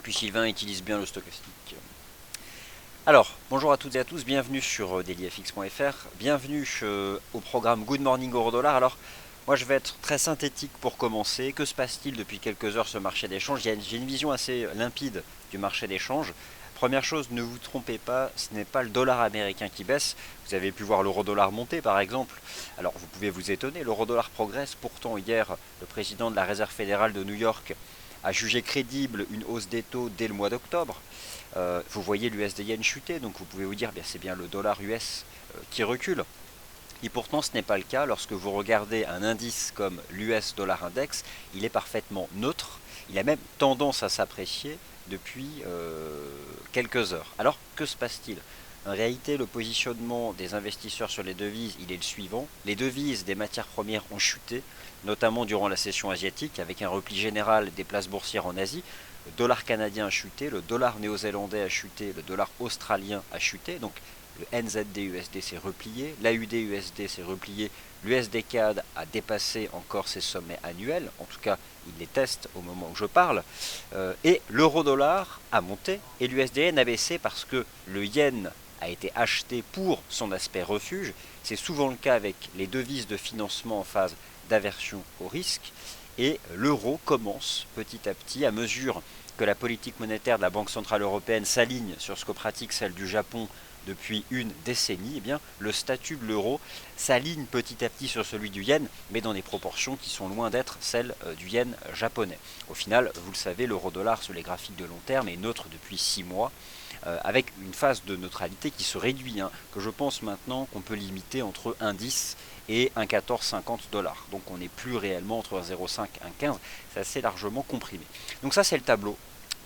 puis Sylvain utilise bien le stochastique. Alors, bonjour à toutes et à tous, bienvenue sur dailyfx.fr, bienvenue au programme Good Morning Euro-Dollar. Alors, moi je vais être très synthétique pour commencer. Que se passe-t-il depuis quelques heures ce marché d'échange? J'ai une vision assez limpide du marché d'échange. Première chose, ne vous trompez pas, ce n'est pas le dollar américain qui baisse. Vous avez pu voir l'euro-dollar monter par exemple. Alors vous pouvez vous étonner, l'euro-dollar progresse. Pourtant hier, le président de la Réserve fédérale de New York a jugé crédible une hausse des taux dès le mois d'octobre. Vous voyez l'USD Yen chuter, donc vous pouvez vous dire c'est bien le dollar US qui recule. Et pourtant ce n'est pas le cas lorsque vous regardez un indice comme l'US Dollar Index, il est parfaitement neutre, il a même tendance à s'apprécier depuis quelques heures. Alors que se passe-t-il? En réalité, le positionnement des investisseurs sur les devises, il est le suivant. Les devises des matières premières ont chuté, notamment durant la session asiatique, avec un repli général des places boursières en Asie. Le dollar canadien a chuté, le dollar néo-zélandais a chuté, le dollar australien a chuté. Donc le NZD-USD s'est replié, l'AUD-USD s'est replié, l'USD CAD a dépassé encore ses sommets annuels, en tout cas il les teste au moment où je parle, et l'euro-dollar a monté et l'USDN a baissé parce que le yen a été acheté pour son aspect refuge. C'est souvent le cas avec les devises de financement en phase d'aversion au risque, et l'euro commence petit à petit, à mesure que la politique monétaire de la Banque Centrale Européenne s'aligne sur ce que pratique celle du Japon depuis une décennie, eh bien, le statut de l'euro s'aligne petit à petit sur celui du yen, mais dans des proportions qui sont loin d'être celles du yen japonais. Au final, vous le savez, l'euro-dollar sur les graphiques de long terme est neutre depuis 6 mois, avec une phase de neutralité qui se réduit, que je pense maintenant qu'on peut limiter entre 1,10 et 1,1450 dollars. Donc on n'est plus réellement entre 1,05 et 1,15, c'est assez largement comprimé. Donc ça c'est le tableau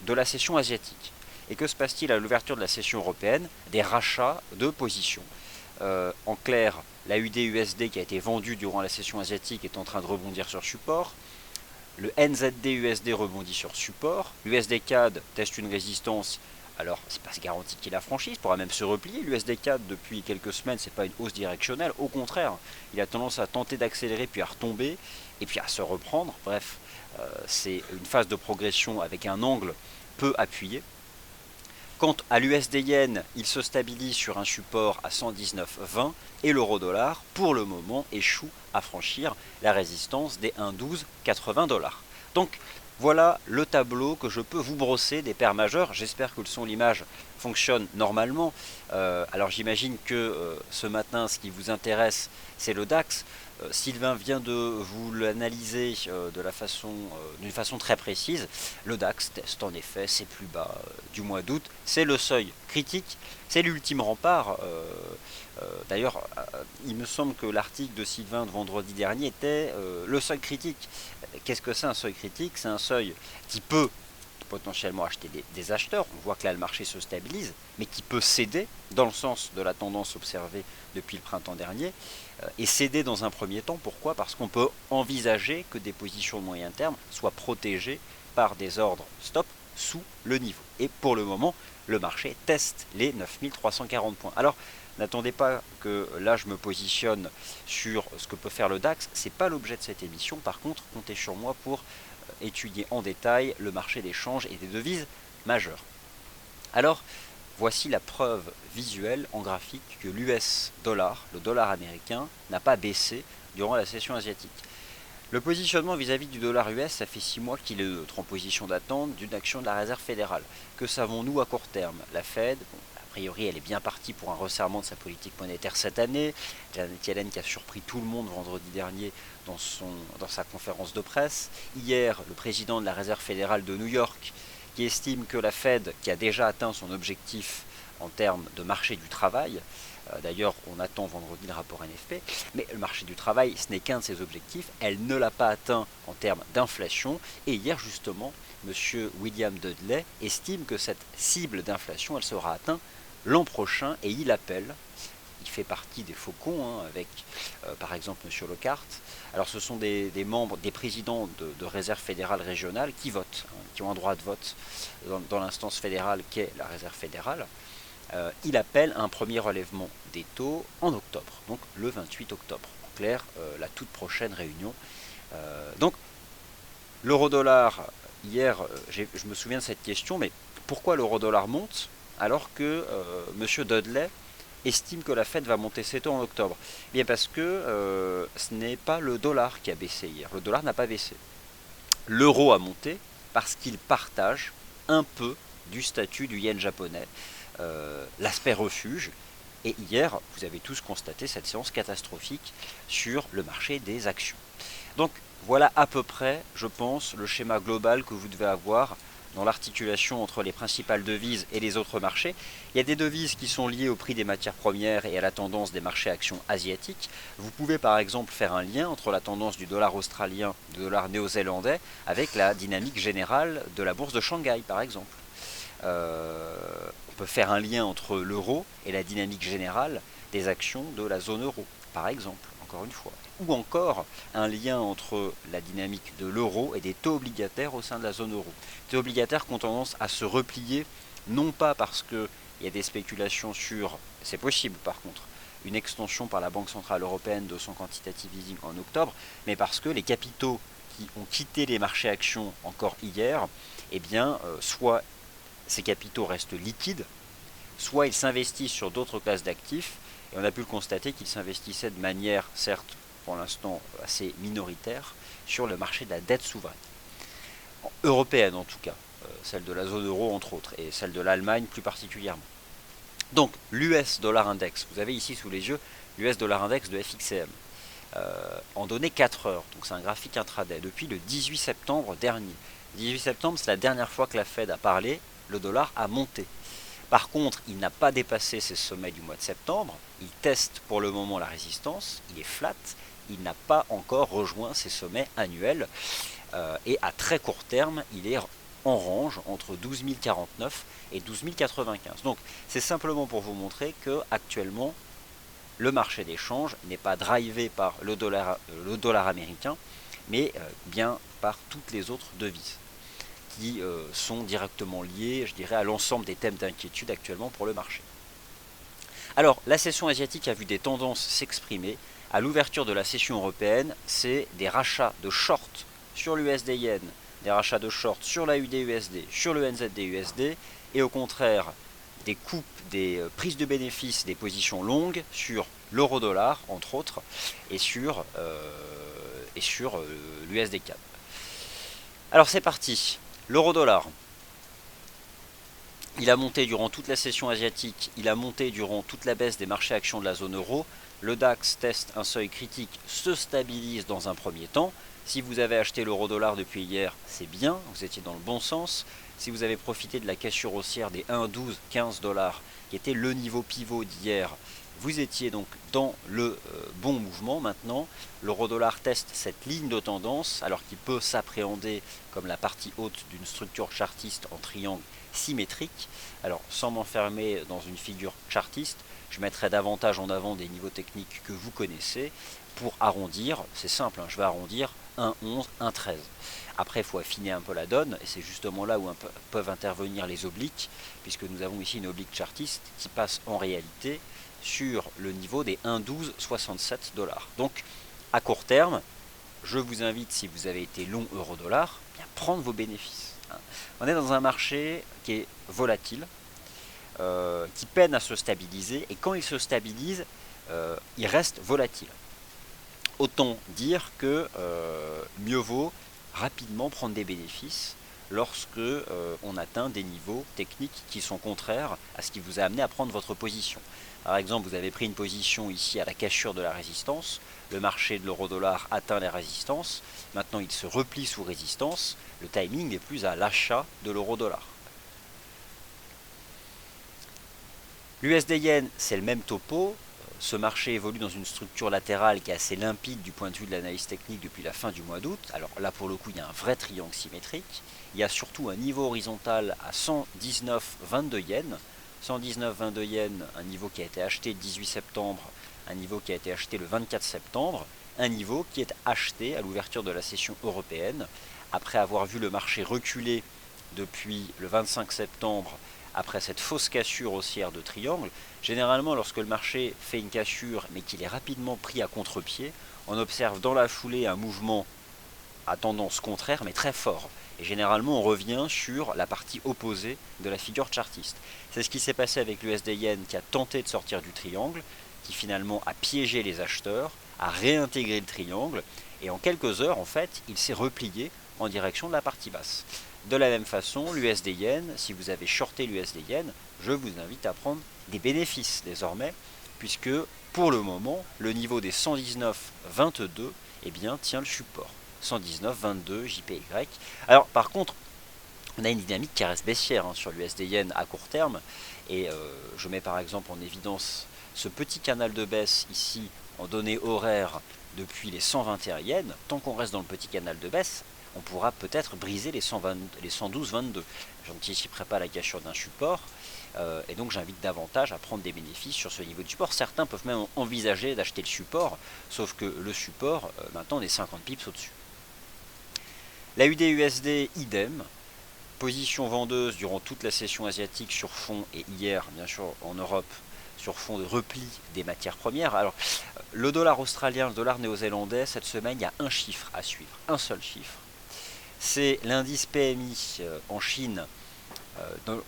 de la session asiatique. Et que se passe-t-il à l'ouverture de la session européenne? Des rachats de positions. En clair, la UD-USD qui a été vendue durant la session asiatique est en train de rebondir sur support. Le NZD-USD rebondit sur support. L'USD-CAD teste une résistance. Alors, c'est pas garanti qu'il la franchisse, pourra même se replier. L'USD-CAD, depuis quelques semaines, c'est pas une hausse directionnelle. Au contraire, il a tendance à tenter d'accélérer, puis à retomber, et puis à se reprendre. Bref, c'est une phase de progression avec un angle peu appuyé. Quant à l'USD Yen, il se stabilise sur un support à 119,20 et l'euro-dollar, pour le moment, échoue à franchir la résistance des 1,1280 dollars. Donc voilà le tableau que je peux vous brosser des paires majeures. J'espère que le son, l'image fonctionne normalement. Alors j'imagine que ce matin, ce qui vous intéresse, c'est le DAX. Sylvain vient de vous l'analyser d'une façon très précise. Le DAX teste en effet ses plus bas du mois d'août. C'est le seuil critique, c'est l'ultime rempart. D'ailleurs, il me semble que l'article de Sylvain de vendredi dernier était le seuil critique. Qu'est-ce que c'est un seuil critique? C'est un seuil qui peut potentiellement acheter des acheteurs, on voit que là le marché se stabilise, mais qui peut céder dans le sens de la tendance observée depuis le printemps dernier, et céder dans un premier temps. Pourquoi? Parce qu'on peut envisager que des positions de moyen terme soient protégées par des ordres stop sous le niveau. Et pour le moment, le marché teste les 9340 points. Alors, n'attendez pas que là je me positionne sur ce que peut faire le DAX, c'est pas l'objet de cette émission. Par contre, comptez sur moi pour étudier en détail le marché des changes et des devises majeures. Alors, voici la preuve visuelle en graphique que l'US dollar, le dollar américain, n'a pas baissé durant la session asiatique. Le positionnement vis-à-vis du dollar US, ça fait 6 mois qu'il est neutre, en position d'attente d'une action de la Réserve fédérale. Que savons-nous à court terme? La Fed, a priori, elle est bien partie pour un resserrement de sa politique monétaire cette année. Janet Yellen qui a surpris tout le monde vendredi dernier dans sa conférence de presse. Hier, le président de la Réserve fédérale de New York qui estime que la Fed, qui a déjà atteint son objectif en termes de marché du travail, d'ailleurs on attend vendredi le rapport NFP, mais le marché du travail ce n'est qu'un de ses objectifs, elle ne l'a pas atteint en termes d'inflation, et hier justement M. William Dudley estime que cette cible d'inflation elle sera atteinte l'an prochain, et il appelle, il fait partie des faucons, avec par exemple M. Lockhart. Alors ce sont des membres, des présidents de réserve fédérale régionale qui votent, qui ont un droit de vote dans l'instance fédérale qu'est la réserve fédérale. Il appelle à un premier relèvement des taux en octobre, donc le 28 octobre. En clair, la toute prochaine réunion. Donc l'euro-dollar hier, je me souviens de cette question, mais pourquoi l'euro-dollar monte alors que Monsieur Dudley estime que la Fed va monter ses taux en octobre? Eh bien parce que ce n'est pas le dollar qui a baissé hier. Le dollar n'a pas baissé. L'euro a monté parce qu'il partage un peu du statut du yen japonais, l'aspect refuge. Et hier, vous avez tous constaté cette séance catastrophique sur le marché des actions. Donc voilà à peu près, je pense, le schéma global que vous devez avoir dans l'articulation entre les principales devises et les autres marchés. Il y a des devises qui sont liées au prix des matières premières et à la tendance des marchés actions asiatiques. Vous pouvez par exemple faire un lien entre la tendance du dollar australien, du dollar néo-zélandais, avec la dynamique générale de la bourse de Shanghai par exemple. On peut faire un lien entre l'euro et la dynamique générale des actions de la zone euro, par exemple, encore une fois. Ou encore un lien entre la dynamique de l'euro et des taux obligataires au sein de la zone euro. Taux obligataires qui ont tendance à se replier, non pas parce qu'il y a des spéculations sur, c'est possible par contre, une extension par la Banque Centrale Européenne de son quantitative easing en octobre, mais parce que les capitaux qui ont quitté les marchés actions encore hier, eh bien, soit ces capitaux restent liquides, soit ils s'investissent sur d'autres classes d'actifs, et on a pu le constater qu'ils s'investissaient de manière, certes, pour l'instant assez minoritaire, sur le marché de la dette souveraine. Européenne en tout cas, celle de la zone euro entre autres, et celle de l'Allemagne plus particulièrement. Donc l'US Dollar Index, vous avez ici sous les yeux l'US Dollar Index de FXCM, en données 4 heures, donc c'est un graphique intraday, depuis le 18 septembre dernier. 18 septembre, c'est la dernière fois que la Fed a parlé, le dollar a monté. Par contre, il n'a pas dépassé ses sommets du mois de septembre, il teste pour le moment la résistance, il est flat, il n'a pas encore rejoint ses sommets annuels, et à très court terme, il est en range entre 12 049 et 12 095. Donc c'est simplement pour vous montrer que actuellement, le marché des changes n'est pas drivé par le dollar américain, mais bien par toutes les autres devises qui sont directement liés, je dirais, à l'ensemble des thèmes d'inquiétude actuellement pour le marché. Alors, la session asiatique a vu des tendances s'exprimer. À l'ouverture de la session européenne, c'est des rachats de short sur l'USD Yen, des rachats de short sur la UD-USD, sur le NZD-USD, et au contraire, des coupes, des prises de bénéfices, des positions longues sur l'euro-dollar, entre autres, et sur l'USD CAD. Alors c'est parti. L'euro-dollar, il a monté durant toute la session asiatique, il a monté durant toute la baisse des marchés actions de la zone euro. Le DAX teste un seuil critique, se stabilise dans un premier temps. Si vous avez acheté l'euro-dollar depuis hier, c'est bien, vous étiez dans le bon sens. Si vous avez profité de la cassure haussière des 1,1215 $, qui était le niveau pivot d'hier, vous étiez donc dans le bon mouvement. Maintenant, l'euro-dollar teste cette ligne de tendance, alors qu'il peut s'appréhender comme la partie haute d'une structure chartiste en triangle symétrique. Alors, sans m'enfermer dans une figure chartiste, je mettrai davantage en avant des niveaux techniques que vous connaissez. Pour arrondir, c'est simple, je vais arrondir 1,11, 1,13. Après, il faut affiner un peu la donne, et c'est justement là où peuvent intervenir les obliques, puisque nous avons ici une oblique chartiste qui passe en réalité sur le niveau des 1,1267 $. Donc, à court terme, je vous invite, si vous avez été long euro-dollar, à prendre vos bénéfices. On est dans un marché qui est volatile, qui peine à se stabiliser, et quand il se stabilise, il reste volatile. Autant dire que mieux vaut rapidement prendre des bénéfices lorsque on atteint des niveaux techniques qui sont contraires à ce qui vous a amené à prendre votre position. Par exemple, vous avez pris une position ici à la cassure de la résistance, le marché de l'euro-dollar atteint les résistances, maintenant il se replie sous résistance, le timing n'est plus à l'achat de l'euro-dollar. L'USD-Yen, c'est le même topo. Ce marché évolue dans une structure latérale qui est assez limpide du point de vue de l'analyse technique depuis la fin du mois d'août. Alors là, pour le coup, il y a un vrai triangle symétrique. Il y a surtout un niveau horizontal à 119,22 yens. 119,22 yens, un niveau qui a été acheté le 18 septembre, un niveau qui a été acheté le 24 septembre, un niveau qui est acheté à l'ouverture de la session européenne, après avoir vu le marché reculer depuis le 25 septembre, après cette fausse cassure haussière de triangle. Généralement, lorsque le marché fait une cassure, mais qu'il est rapidement pris à contre-pied, on observe dans la foulée un mouvement à tendance contraire, mais très fort. Et généralement, on revient sur la partie opposée de la figure chartiste. C'est ce qui s'est passé avec l'USD Yen qui a tenté de sortir du triangle, qui finalement a piégé les acheteurs, a réintégré le triangle, et en quelques heures, en fait, il s'est replié en direction de la partie basse. De la même façon, l'USD Yen, si vous avez shorté l'USD Yen, je vous invite à prendre des bénéfices désormais, puisque pour le moment, le niveau des 119,22 eh bien, tient le support. 119,22 JPY. Alors par contre, on a une dynamique qui reste baissière sur l'USD Yen à court terme, et je mets par exemple en évidence ce petit canal de baisse ici en données horaires depuis les 121 yens. Tant qu'on reste dans le petit canal de baisse, on pourra peut-être briser les 112,22. Je n'anticiperai pas la cassure d'un support, et donc j'invite davantage à prendre des bénéfices sur ce niveau de support. Certains peuvent même envisager d'acheter le support, sauf que le support, maintenant, on est 50 pips au-dessus. La UD-USD, idem. Position vendeuse durant toute la session asiatique sur fond, et hier, bien sûr, en Europe, sur fond de repli des matières premières. Alors, le dollar australien, le dollar néo-zélandais, cette semaine, il y a un chiffre à suivre, un seul chiffre. C'est l'indice PMI en Chine,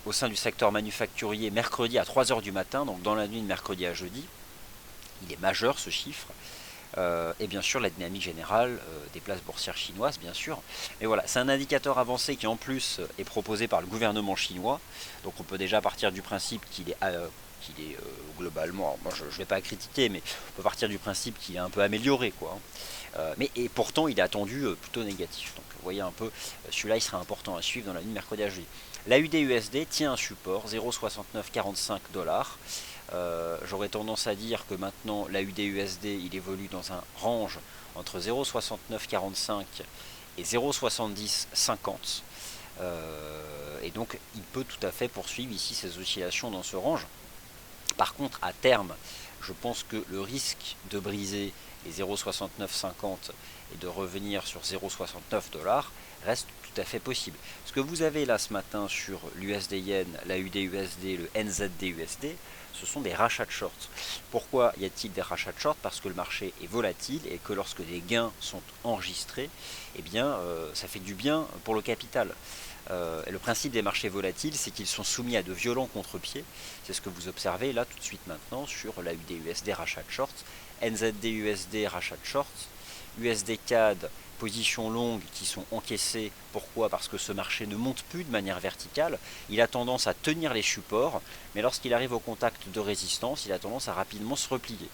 au sein du secteur manufacturier, mercredi à 3 h du matin, donc dans la nuit de mercredi à jeudi. Il est majeur ce chiffre. Et bien sûr la dynamique générale des places boursières chinoises, bien sûr. Mais voilà, c'est un indicateur avancé qui en plus est proposé par le gouvernement chinois. Donc on peut déjà partir du principe qu'il est, globalement, alors moi je ne vais pas critiquer, mais on peut partir du principe qu'il est un peu amélioré, quoi. Et pourtant il est attendu plutôt négatif. Donc vous voyez un peu, celui-là il sera important à suivre dans la nuit de mercredi à jeudi. La UD-USD tient un support, 0,6945 $. J'aurais tendance à dire que maintenant la UD-USD il évolue dans un range entre 0,6945 et 0,7050, et donc il peut tout à fait poursuivre ici ces oscillations dans ce range. Par contre, à terme, je pense que le risque de briser les 0,6950 et de revenir sur 0,69 $ reste tout à fait possible. Ce que vous avez là ce matin sur l'USD Yen, la UD-USD, le NZD-USD, ce sont des rachats de shorts. Pourquoi y a-t-il des rachats de shorts? Parce que le marché est volatile et que lorsque des gains sont enregistrés, eh bien, ça fait du bien pour le capital. Le principe des marchés volatiles, c'est qu'ils sont soumis à de violents contre-pieds. C'est ce que vous observez là tout de suite maintenant sur la UD-USD rachat de shorts, NZD-USD rachat de shorts, USD-CAD positions longues qui sont encaissées. Pourquoi? Parce que ce marché ne monte plus de manière verticale. Il a tendance à tenir les supports, mais lorsqu'il arrive au contact de résistance, il a tendance à rapidement se replier.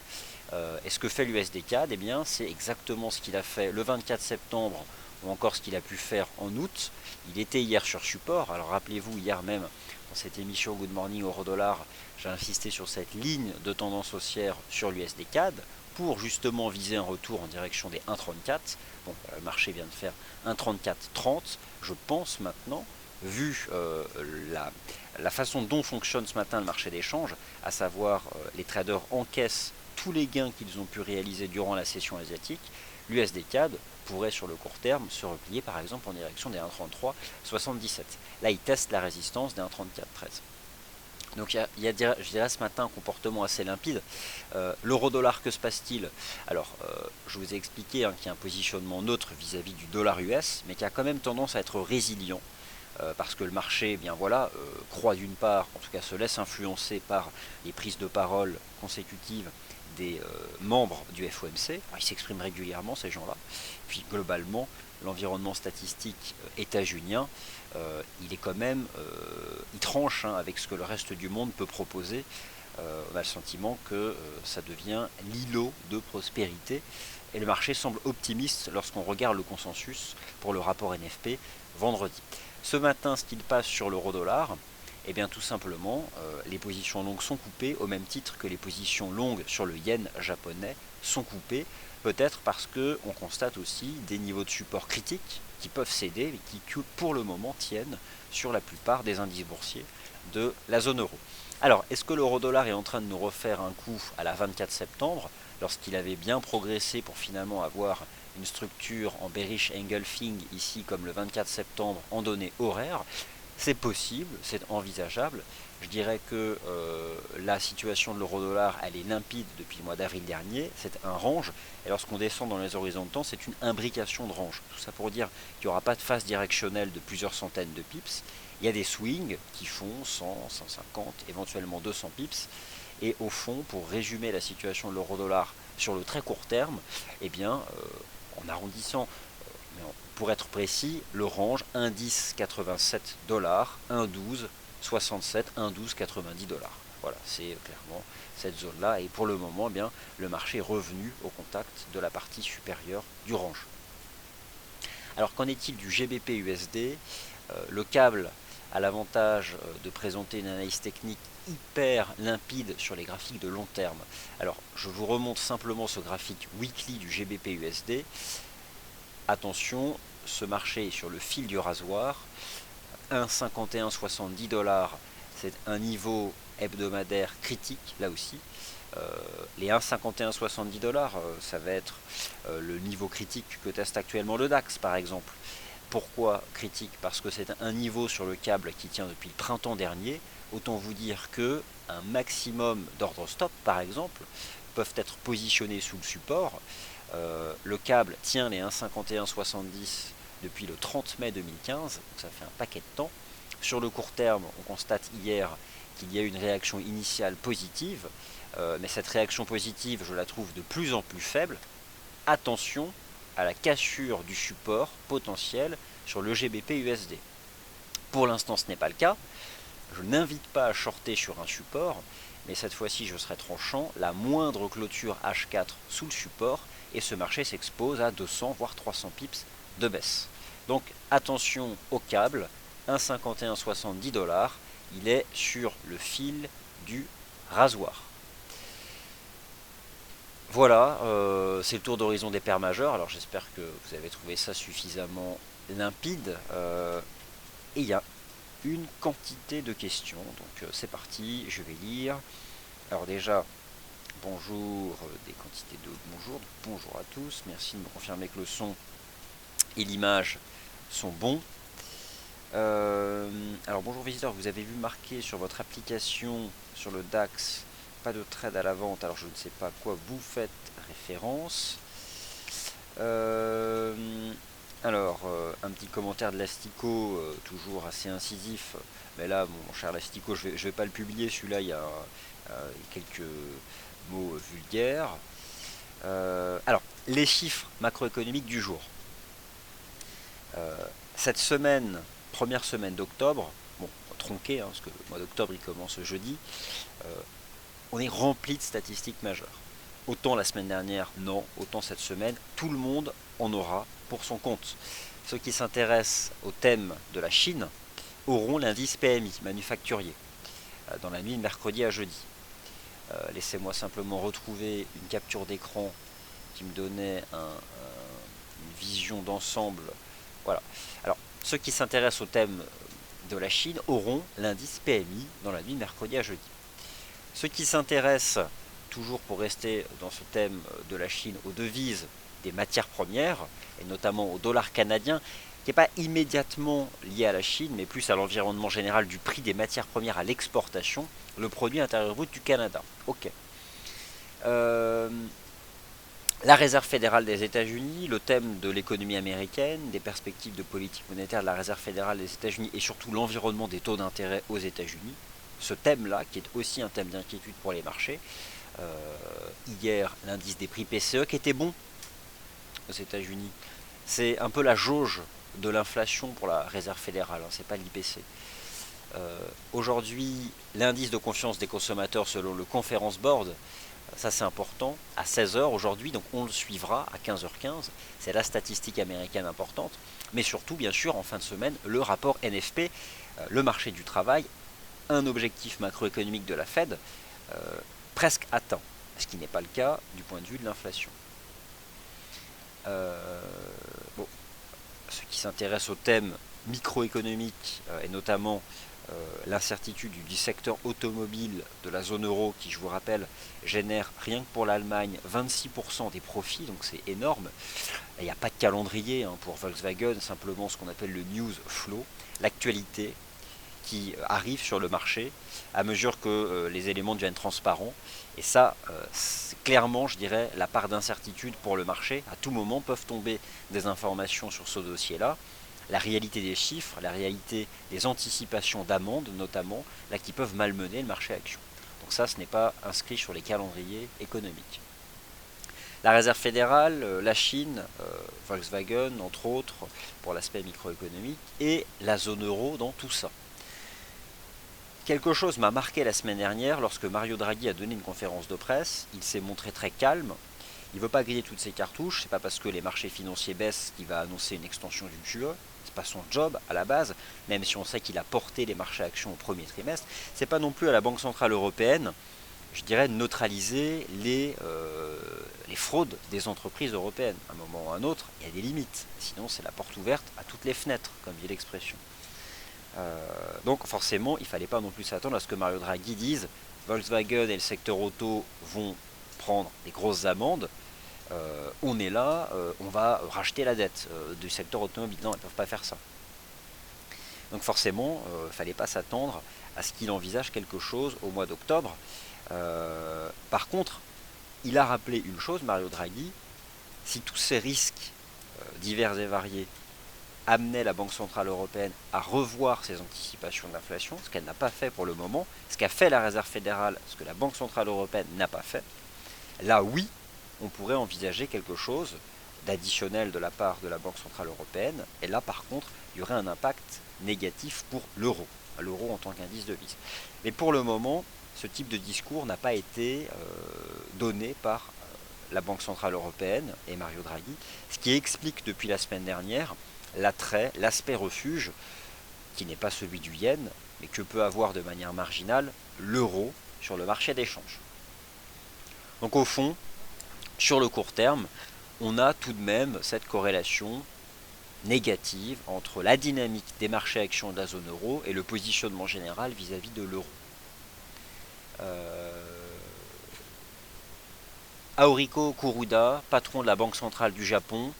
Et ce que fait l'USD-CAD, eh bien, c'est exactement ce qu'il a fait le 24 septembre ou encore ce qu'il a pu faire en août. Il était hier sur support. Alors rappelez-vous, hier même, dans cette émission Good Morning Euro-Dollar, j'ai insisté sur cette ligne de tendance haussière sur l'USD-CAD pour justement viser un retour en direction des 1,34. Bon, le marché vient de faire 1,3430. Je pense maintenant, vu la façon dont fonctionne ce matin le marché d'échange, à savoir les traders encaissent tous les gains qu'ils ont pu réaliser durant la session asiatique, l'USD-CAD pourrait sur le court terme se replier par exemple en direction des 1,3377. Là, il teste la résistance des 1,3413. Donc il y a, je dirais, ce matin un comportement assez limpide. L'euro-dollar, que se passe-t-il? Alors, je vous ai expliqué qu'il y a un positionnement neutre vis-à-vis du dollar US, mais qui a quand même tendance à être résilient, parce que le marché, bien voilà, croit d'une part, en tout cas se laisse influencer par les prises de parole consécutives des membres du FOMC. Alors, ils s'expriment régulièrement, ces gens-là. Puis globalement, l'environnement statistique états-unien, il est quand même, il tranche avec ce que le reste du monde peut proposer. On a le sentiment que ça devient l'îlot de prospérité, et le marché semble optimiste lorsqu'on regarde le consensus pour le rapport NFP vendredi. Ce matin, ce qu'il passe sur l'euro-dollar, eh bien tout simplement, les positions longues sont coupées au même titre que les positions longues sur le yen japonais sont coupées, peut-être parce qu'on constate aussi des niveaux de support critiques qui peuvent céder et qui pour le moment tiennent sur la plupart des indices boursiers de la zone euro. Alors, est-ce que l'euro-dollar est en train de nous refaire un coup à la 24 septembre, lorsqu'il avait bien progressé pour finalement avoir une structure en bearish engulfing ici comme le 24 septembre en données horaires? C'est possible, c'est envisageable. Je dirais que la situation de l'euro-dollar, elle est limpide depuis le mois d'avril dernier. C'est un range. Et lorsqu'on descend dans les horizons de temps, c'est une imbrication de range. Tout ça pour dire qu'il n'y aura pas de phase directionnelle de plusieurs centaines de pips. Il y a des swings qui font 100, 150, éventuellement 200 pips. Et au fond, pour résumer la situation de l'euro-dollar sur le très court terme, eh bien, en arrondissant, mais pour être précis, le range 1,1087 dollars, 1,1267, 1,1290 dollars. Voilà, c'est clairement cette zone-là. Et pour le moment, eh bien, le marché est revenu au contact de la partie supérieure du range. Alors qu'en est-il du GBP USD? Le câble a l'avantage de présenter une analyse technique hyper limpide sur les graphiques de long terme. Alors, je vous remonte simplement ce graphique weekly du GBP USD. Attention, ce marché est sur le fil du rasoir. 1,5170 dollars, c'est un niveau hebdomadaire critique, là aussi. Les 1,5170 dollars, ça va être le niveau critique que teste actuellement le DAX, par exemple. Pourquoi critique? Parce que c'est un niveau sur le câble qui tient depuis le printemps dernier. Autant vous dire que un maximum d'ordre stop, par exemple, peuvent être positionnés sous le support. Le câble tient les 1,5170 depuis le 30 mai 2015, donc ça fait un paquet de temps. Sur le court terme, on constate hier qu'il y a une réaction initiale positive, mais cette réaction positive, je la trouve de plus en plus faible. Attention à la cassure du support potentiel sur le GBP USD. Pour l'instant, ce n'est pas le cas. Je n'invite pas à shorter sur un support, mais cette fois-ci, je serai tranchant. La moindre clôture H4 sous le support, et ce marché s'expose à 200 voire 300 pips de baisse. Donc attention au câble, 1,5170 dollars, il est sur le fil du rasoir. Voilà, c'est le tour d'horizon des paires majeures. Alors j'espère que vous avez trouvé ça suffisamment limpide. Et il y a une quantité de questions. Donc c'est parti, je vais lire. Alors déjà, bonjour, des quantités de bonjour. Bonjour à tous, merci de me confirmer que le son et l'image sont bons. Alors bonjour visiteurs, vous avez vu marqué sur votre application, sur le DAX, pas de trade à la vente, alors je ne sais pas à quoi vous faites référence. Alors, un petit commentaire de Lastico, toujours assez incisif, mais là, mon cher Lastico, je vais pas le publier, celui-là, il y a quelques mots vulgaires. Alors, les chiffres macroéconomiques du jour. Cette semaine, première semaine d'octobre, bon, tronqué, hein, parce que le mois d'octobre, il commence jeudi, on est rempli de statistiques majeures. Autant la semaine dernière, non, autant cette semaine, tout le monde en aura pour son compte. Ceux qui s'intéressent au thème de la Chine auront l'indice PMI manufacturier dans la nuit de mercredi à jeudi. Laissez-moi simplement retrouver une capture d'écran qui me donnait une vision d'ensemble. Voilà. Alors, ceux qui s'intéressent au thème de la Chine auront l'indice PMI dans la nuit de mercredi à jeudi. Ceux qui s'intéressent, toujours pour rester dans ce thème de la Chine, aux devises des matières premières, et notamment au dollar canadien, qui n'est pas immédiatement lié à la Chine, mais plus à l'environnement général du prix des matières premières à l'exportation, le produit intérieur brut du Canada. Ok. La Réserve fédérale des États-Unis, le thème de l'économie américaine, des perspectives de politique monétaire de la Réserve fédérale des États-Unis et surtout l'environnement des taux d'intérêt aux États-Unis. Ce thème-là, qui est aussi un thème d'inquiétude pour les marchés. Hier, l'indice des prix PCE qui était bon aux États-Unis. C'est un peu la jauge de l'inflation pour la Réserve fédérale, hein, c'est pas l'IPC. Aujourd'hui, l'indice de confiance des consommateurs selon le Conference Board, ça c'est important, à 16h aujourd'hui, donc on le suivra à 15h15, c'est la statistique américaine importante, mais surtout bien sûr en fin de semaine, le rapport NFP, le marché du travail, un objectif macroéconomique de la Fed presque atteint, ce qui n'est pas le cas du point de vue de l'inflation. Bon, ceux qui s'intéressent au thème microéconomique et notamment l'incertitude du secteur automobile de la zone euro qui, je vous rappelle, génère rien que pour l'Allemagne 26% des profits, donc c'est énorme. Il n'y a pas de calendrier hein, pour Volkswagen, simplement ce qu'on appelle le news flow, l'actualité qui arrive sur le marché à mesure que les éléments deviennent transparents. Et ça, c'est clairement, je dirais, la part d'incertitude pour le marché. À tout moment peuvent tomber des informations sur ce dossier-là. La réalité des chiffres, la réalité des anticipations d'amendes notamment, là qui peuvent malmener le marché action. Donc ça, ce n'est pas inscrit sur les calendriers économiques. La Réserve fédérale, la Chine, Volkswagen entre autres pour l'aspect microéconomique et la zone euro dans tout ça. Quelque chose m'a marqué la semaine dernière lorsque Mario Draghi a donné une conférence de presse. Il s'est montré très calme. Il ne veut pas griller toutes ses cartouches. C'est pas parce que les marchés financiers baissent qu'il va annoncer une extension du QE. C'est pas son job à la base, même si on sait qu'il a porté les marchés actions au premier trimestre. C'est pas non plus à la Banque centrale européenne, je dirais, de neutraliser les fraudes des entreprises européennes. À un moment ou à un autre, il y a des limites. Sinon, c'est la porte ouverte à toutes les fenêtres, comme dit l'expression. Donc forcément, il ne fallait pas non plus s'attendre à ce que Mario Draghi dise Volkswagen et le secteur auto vont prendre des grosses amendes. On est là, on va racheter la dette du secteur automobile. Non, ils ne peuvent pas faire ça. Donc forcément, il ne fallait pas s'attendre à ce qu'il envisage quelque chose au mois d'octobre. Par contre, il a rappelé une chose, Mario Draghi, si tous ces risques divers et variés amenaient la Banque Centrale Européenne à revoir ses anticipations d'inflation, ce qu'elle n'a pas fait pour le moment, ce qu'a fait la Réserve fédérale, ce que la Banque Centrale Européenne n'a pas fait, là oui, on pourrait envisager quelque chose d'additionnel de la part de la Banque Centrale Européenne, et là par contre, il y aurait un impact négatif pour l'euro en tant qu'indice de devise. Mais pour le moment, ce type de discours n'a pas été donné par la Banque Centrale Européenne et Mario Draghi, ce qui explique depuis la semaine dernière l'attrait, l'aspect refuge, qui n'est pas celui du yen, mais que peut avoir de manière marginale l'euro sur le marché d'échange. Donc au fond, sur le court terme, on a tout de même cette corrélation négative entre la dynamique des marchés actions de la zone euro et le positionnement général vis-à-vis de l'euro. Aoriko Kuruda, patron de la Banque centrale du Japon,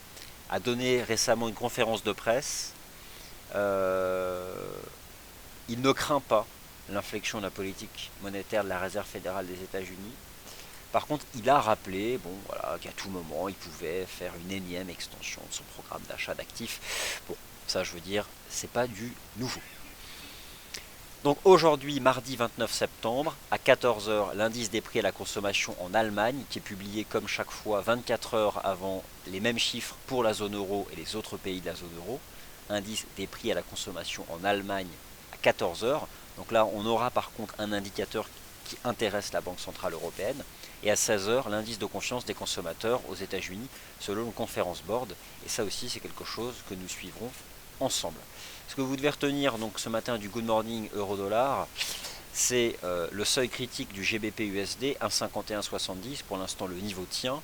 a donné récemment une conférence de presse. Il ne craint pas l'inflexion de la politique monétaire de la Réserve fédérale des États-Unis. Par contre, il a rappelé qu'à tout moment, il pouvait faire une énième extension de son programme d'achat d'actifs. Bon, ça, je veux dire, c'est pas du nouveau. Donc aujourd'hui, mardi 29 septembre, à 14 h, l'indice des prix à la consommation en Allemagne, qui est publié comme chaque fois 24 heures avant les mêmes chiffres pour la zone euro et les autres pays de la zone euro. Indice des prix à la consommation en Allemagne à 14 h. Donc là, on aura par contre un indicateur qui intéresse la Banque Centrale Européenne. Et à 16 h, l'indice de confiance des consommateurs aux États-Unis, selon le Conference Board. Et ça aussi, c'est quelque chose que nous suivrons ensemble. Ce que vous devez retenir donc ce matin du Good Morning Euro-Dollar, c'est le seuil critique du GBP USD 1,5170. Pour l'instant, le niveau tient.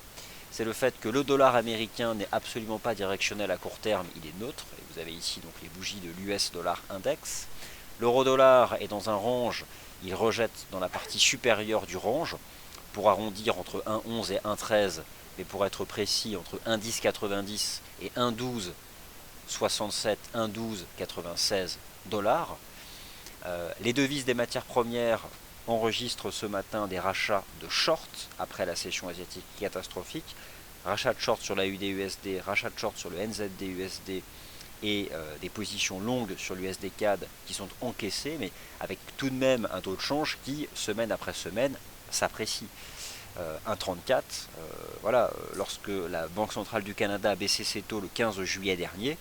C'est le fait que le dollar américain n'est absolument pas directionnel à court terme, il est neutre. Et vous avez ici donc les bougies de l'US Dollar Index. L'euro-dollar est dans un range, il rejette dans la partie supérieure du range, pour arrondir entre 1,11 et 1,13, mais pour être précis, entre 1,1090 et 1,1267, 1,1296 dollars. Les devises des matières premières enregistrent ce matin des rachats de short après la session asiatique catastrophique. Rachat de short sur la UD-USD, rachat de short sur le NZD-USD et des positions longues sur l'USD CAD qui sont encaissées, mais avec tout de même un taux de change qui, semaine après semaine, s'apprécie. 1,34, lorsque la Banque centrale du Canada a baissé ses taux le 15 juillet dernier,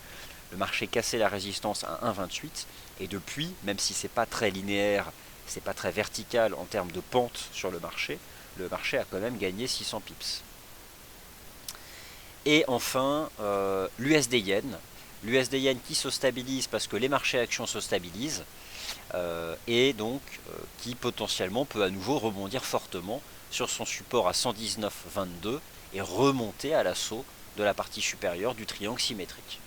le marché cassait la résistance à 1,28 et depuis, même si c'est pas très linéaire, c'est pas très vertical en termes de pente sur le marché a quand même gagné 600 pips. Et enfin, l'USD Yen. L'USD Yen qui se stabilise parce que les marchés actions se stabilisent et donc qui potentiellement peut à nouveau rebondir fortement sur son support à 119,22 et remonter à l'assaut de la partie supérieure du triangle symétrique.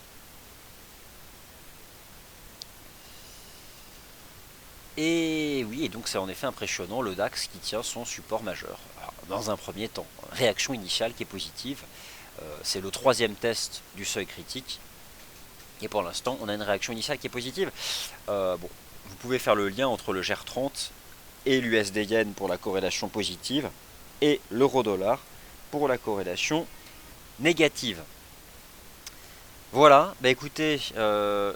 Et oui, et donc c'est en effet impressionnant le DAX qui tient son support majeur. Alors, dans un premier temps, réaction initiale qui est positive, c'est le troisième test du seuil critique. Et pour l'instant, on a une réaction initiale qui est positive. vous pouvez faire le lien entre le GER30 et l'USD Yen pour la corrélation positive et l'euro-dollar pour la corrélation négative. Voilà, bah écoutez,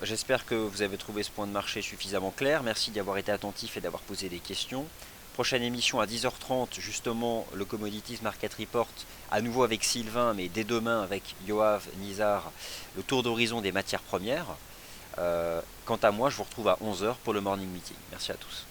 j'espère que vous avez trouvé ce point de marché suffisamment clair. Merci d'y avoir été attentif et d'avoir posé des questions. Prochaine émission à 10h30, justement, le Commodities Market Report, à nouveau avec Sylvain, mais dès demain avec Yoav, Nizar, le tour d'horizon des matières premières. Quant à moi, je vous retrouve à 11h pour le morning meeting. Merci à tous.